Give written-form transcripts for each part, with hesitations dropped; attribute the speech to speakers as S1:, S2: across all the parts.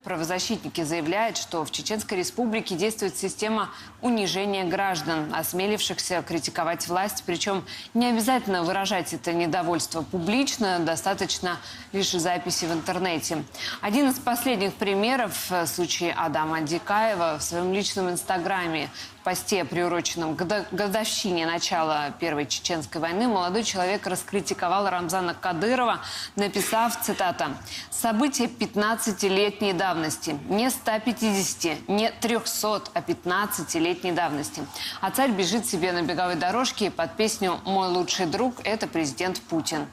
S1: Правозащитники заявляют, что в Чеченской Республике действует система унижения граждан, осмелившихся критиковать власть. Причем не обязательно выражать это недовольство публично, достаточно лишь записи в интернете. Один из последних примеров – случай Адама Дикаева. В своем личном инстаграме в посте, приуроченном к годовщине начала Первой Чеченской войны, молодой человек раскритиковал Рамзана Кадырова, написав, цитата, «События 15-летней давности, не 150, не 300, а 15-летней давности. А царь бежит себе на беговой дорожке под песню «Мой лучший друг» – это президент Путин».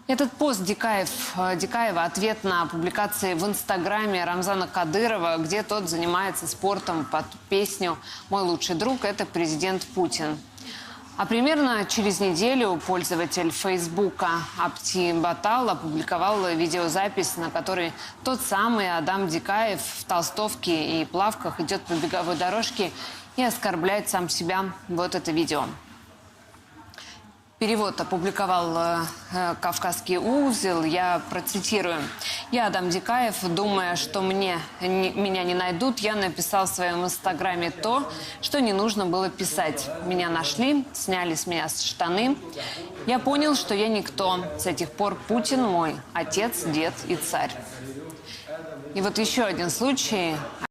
S1: Этот пост Дикаева – ответ на публикации в инстаграме Рамзана Кадырова, где тот занимается спортом под песню «Мой лучший друг» – это президент Путин. А примерно через неделю пользователь Фейсбука Апти Батал опубликовал видеозапись, на которой тот самый Адам Дикаев в толстовке и плавках идет по беговой дорожке и оскорбляет сам себя. Вот это видео. Перевод опубликовал «Кавказский узел». Я процитирую. «Я, Адам Дикаев, думая, что меня не найдут, я написал в своем инстаграме то, что не нужно было писать. Меня нашли, сняли с меня штаны. Я понял, что я никто. С этих пор Путин мой отец, дед и царь». И вот еще один случай.